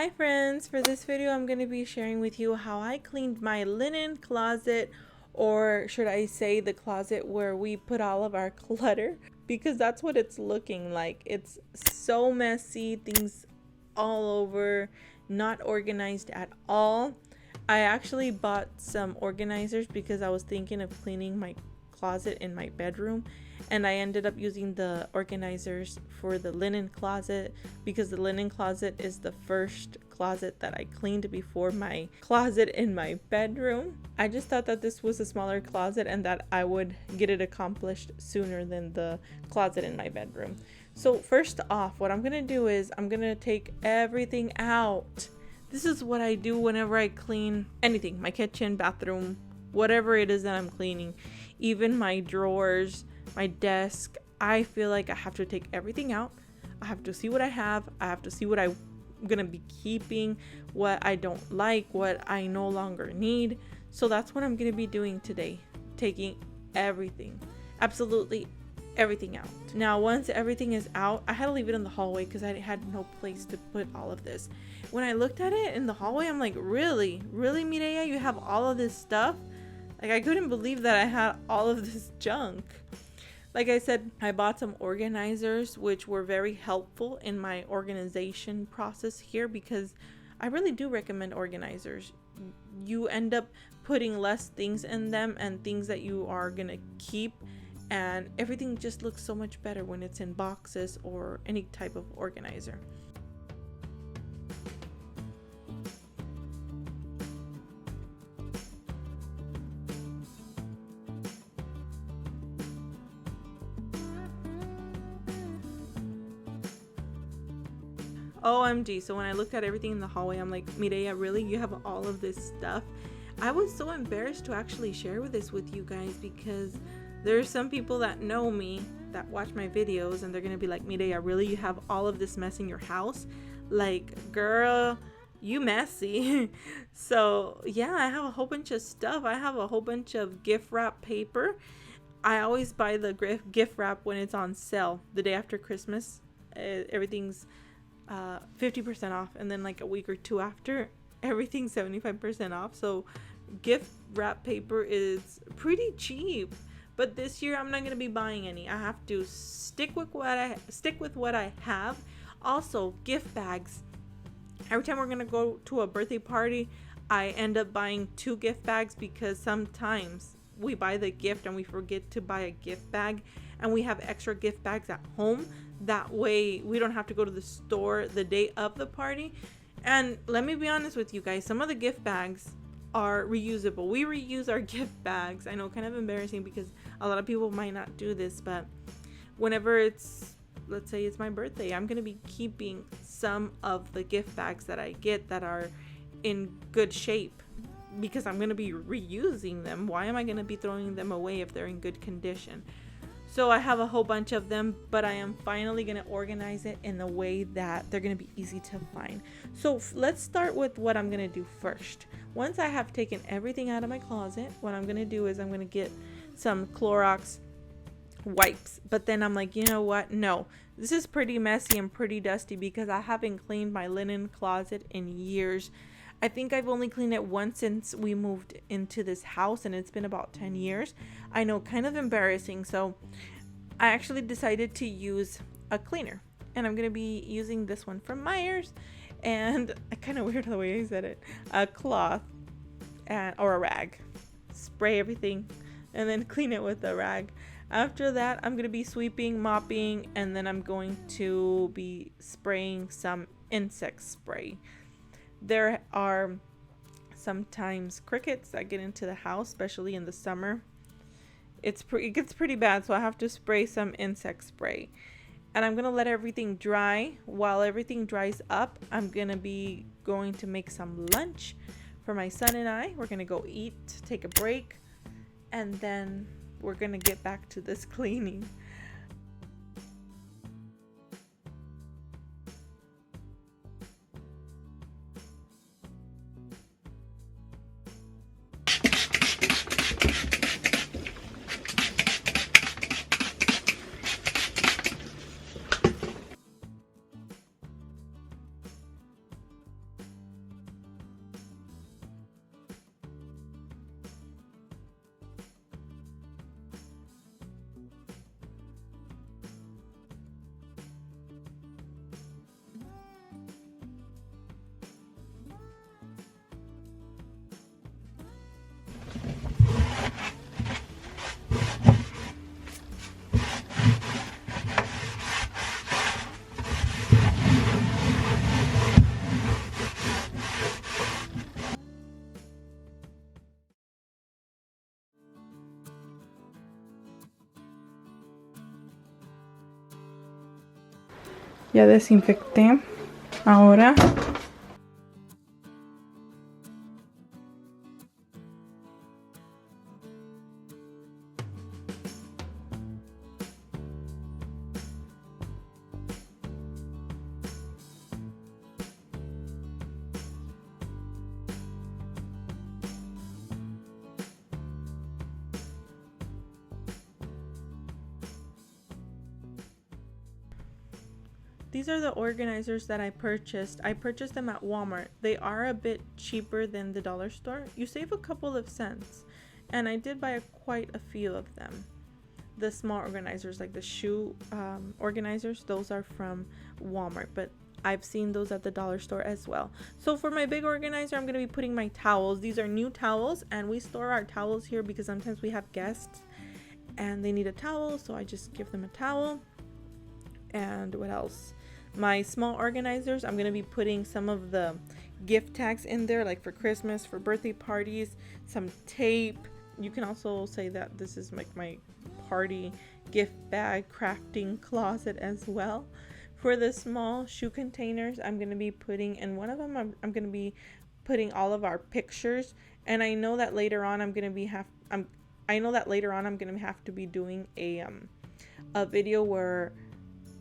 Hi friends, for this video I'm going to be sharing with you how I cleaned my linen closet, or should I say the closet where we put all of our clutter, because that's what it's looking like. It's so messy, things all over, not organized at all. I actually bought some organizers because I was thinking of cleaning my closet in my bedroom, and I ended up using the organizers for the linen closet because the linen closet is the first closet that I cleaned before my closet in my bedroom. I just thought that this was a smaller closet and that I would get it accomplished sooner than the closet in my bedroom. So first off, what I'm gonna do is I'm gonna take everything out. This is what I do whenever I clean anything, my kitchen, bathroom, whatever it is that I'm cleaning, even my drawers, my desk. I feel like I have to take everything out. I have to see what I have. I have to see what I'm gonna be keeping, what I don't like, what I no longer need. So that's what I'm gonna be doing today, taking everything, absolutely everything out. Now once everything is out, I had to leave it in the hallway because I had no place to put all of this. When I looked at it in the hallway, I'm like, really Mireya, you have all of this stuff? Like, I couldn't believe that I had all of this junk. Like I said, I bought some organizers, which were very helpful in my organization process here, because I really do recommend organizers. You end up putting less things in them and things that you are gonna keep, and everything just looks so much better when it's in boxes or any type of organizer. OMG, so when I looked at everything in the hallway, I'm like, Mireya, really? You have all of this stuff? I was so embarrassed to actually share this with you guys, because there's some people that know me that watch my videos and they're gonna be like, Mireya, really? You have all of this mess in your house? Like, girl, you messy. So yeah, I have a whole bunch of stuff. I have a whole bunch of gift wrap paper. I always buy the gift wrap when it's on sale the day after Christmas. Everything's 50% off, and then like a week or two after, everything's 75% off. So gift wrap paper is pretty cheap, but this year I'm not gonna be buying any. I have to stick with what I have. Also, gift bags. Every time we're gonna go to a birthday party, I end up buying 2 gift bags, because sometimes we buy the gift and we forget to buy a gift bag, and we have extra gift bags at home. That way we don't have to go to the store the day of the party. And let me be honest with you guys, some of the gift bags are reusable. We reuse our gift bags. I know, kind of embarrassing because a lot of people might not do this, but whenever it's, let's say it's my birthday, I'm gonna be keeping some of the gift bags that I get that are in good shape, because I'm gonna be reusing them. Why am I gonna be throwing them away if they're in good condition? So I have a whole bunch of them, but I am finally going to organize it in a way that they're going to be easy to find. So let's start with what I'm going to do first. Once I have taken everything out of my closet, what I'm going to do is I'm going to get some Clorox wipes. But then I'm like, you know what? No, this is pretty messy and pretty dusty, because I haven't cleaned my linen closet in years. I think I've only cleaned it once since we moved into this house, and it's been about 10 years. I know, kind of embarrassing. So I actually decided to use a cleaner, and I'm going to be using this one from Myers, and kind of weird the way I said it, a cloth or a rag. Spray everything and then clean it with a rag. After that, I'm going to be sweeping, mopping, and then I'm going to be spraying some insect spray. There are sometimes crickets that get into the house, especially in the summer. It gets pretty bad, so I have to spray some insect spray. And I'm going to let everything dry. While everything dries up, I'm going to be going to make some lunch for my son and I. We're going to go eat, take a break, and then we're going to get back to this cleaning. Ya desinfecté. Ahora these are the organizers that I purchased. I purchased them at Walmart. They are a bit cheaper than the dollar store. You save a couple of cents. And I did buy quite a few of them. The small organizers, like the shoe organizers, those are from Walmart. But I've seen those at the dollar store as well. So for my big organizer, I'm going to be putting my towels. These are new towels. And we store our towels here because sometimes we have guests. And they need a towel. So I just give them a towel. And what else? My small organizers, I'm going to be putting some of the gift tags in there, like for Christmas, for birthday parties, some tape. You can also say that this is like my party gift bag crafting closet as well. For the small shoe containers, I'm going to be putting in one of them, I'm going to be putting all of our pictures. And I know that later on I'm going to have to be doing a video where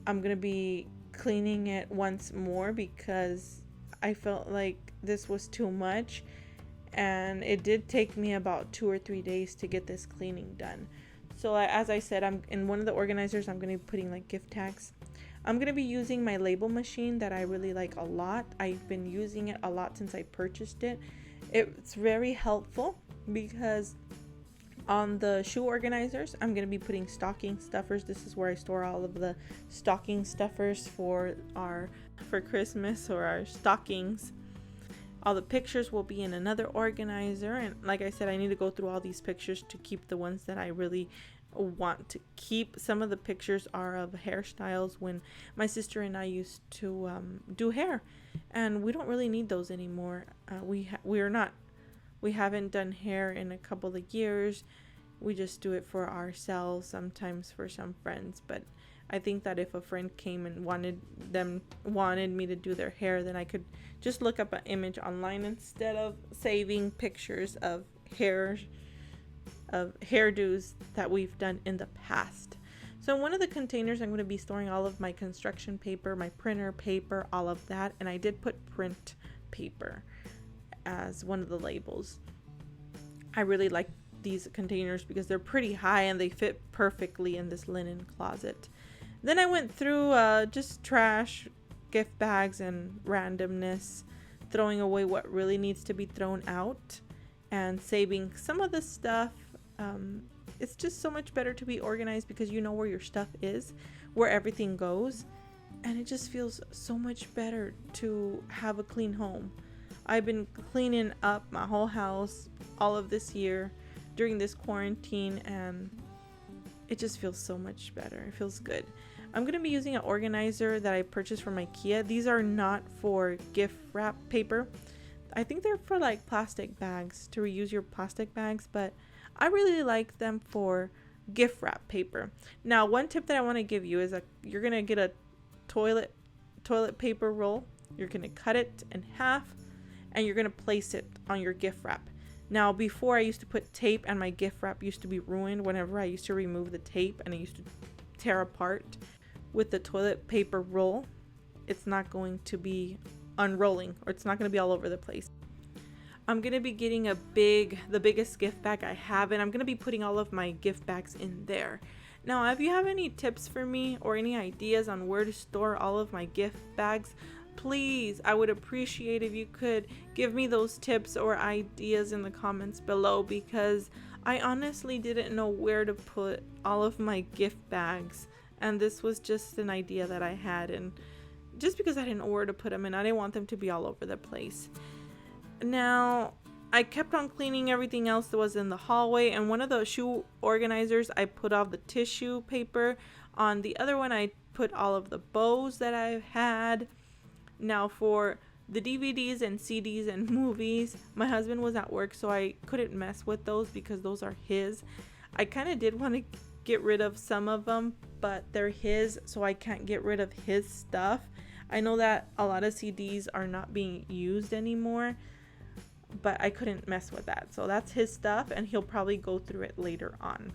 I'm going to be cleaning it once more because I felt like this was too much, and it did take me about 2 or 3 days to get this cleaning done. So as I said, I'm in one of the organizers, I'm going to be putting like gift tags. I'm going to be using my label machine that I really like a lot. I've been using it a lot since I purchased it. It's very helpful because on the shoe organizers, I'm going to be putting stocking stuffers. This is where I store all of the stocking stuffers for Christmas or our stockings. All the pictures will be in another organizer. And like I said, I need to go through all these pictures to keep the ones that I really want to keep. Some of the pictures are of hairstyles when my sister and I used to do hair. And we don't really need those anymore. We haven't done hair in a couple of years. We just do it for ourselves, sometimes for some friends. But I think that if a friend came and wanted me to do their hair, then I could just look up an image online instead of saving pictures of hairdos that we've done in the past. So in one of the containers, I'm going to be storing all of my construction paper, my printer paper, all of that. And I did put print paper as one of the labels. I really like these containers because they're pretty high and they fit perfectly in this linen closet. Then I went through just trash, gift bags, and randomness, throwing away what really needs to be thrown out and saving some of the stuff. It's just so much better to be organized because you know where your stuff is, where everything goes, and it just feels so much better to have a clean home. I've been cleaning up my whole house all of this year during this quarantine, and it just feels so much better. It feels good. I'm going to be using an organizer that I purchased from IKEA. These are not for gift wrap paper. I think they're for like plastic bags, to reuse your plastic bags, but I really like them for gift wrap paper. Now, one tip that I want to give you is that you're going to get a toilet paper roll. You're going to cut it in half, and you're going to place it on your gift wrap. Now, before I used to put tape, and my gift wrap used to be ruined whenever I used to remove the tape, and it used to tear apart. With the toilet paper roll, it's not going to be unrolling, or it's not going to be all over the place. I'm going to be getting the biggest gift bag I have, and I'm going to be putting all of my gift bags in there. Now, if you have any tips for me or any ideas on where to store all of my gift bags, please, I would appreciate if you could give me those tips or ideas in the comments below, because I honestly didn't know where to put all of my gift bags, and this was just an idea that I had, and just because I didn't know where to put them, and I didn't want them to be all over the place. Now, I kept on cleaning everything else that was in the hallway, and one of the shoe organizers, I put all the tissue paper. On the other one, I put all of the bows that I've had. Now, for the DVDs and CDs and movies, my husband was at work, so I couldn't mess with those because those are his. I kind of did want to get rid of some of them, but they're his, so I can't get rid of his stuff. I know that a lot of CDs are not being used anymore, but I couldn't mess with that. So that's his stuff, and he'll probably go through it later on.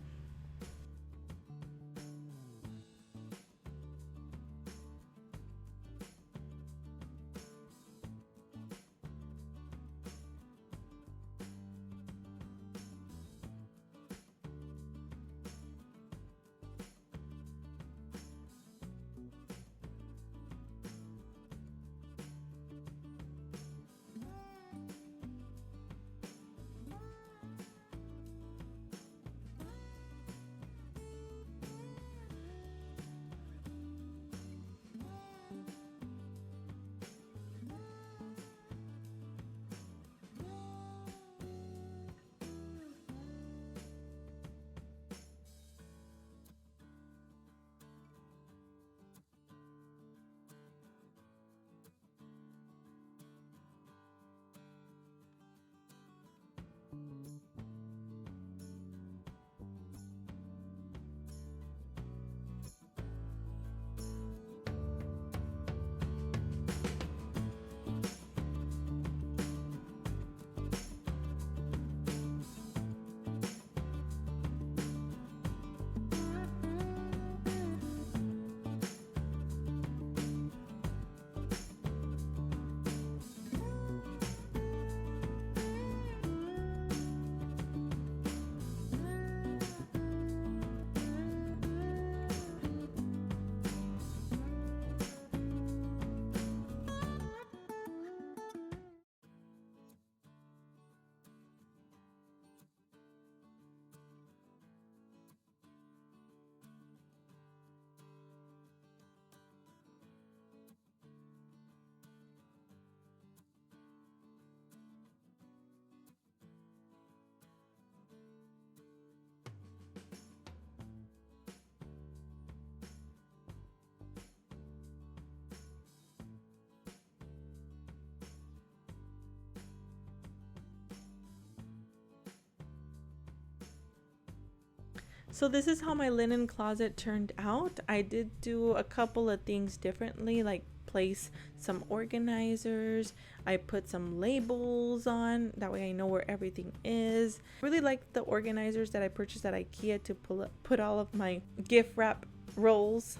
So this is how my linen closet turned out. I did do a couple of things differently, like place some organizers. I put some labels on, that way I know where everything is. Really like the organizers that I purchased at IKEA to put all of my gift wrap rolls.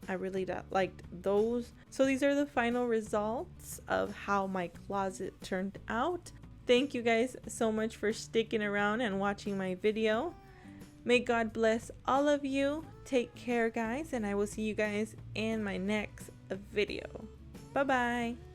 I really liked those. So these are the final results of how my closet turned out. Thank you guys so much for sticking around and watching my video. May God bless all of you. Take care, guys, and I will see you guys in my next video. Bye-bye.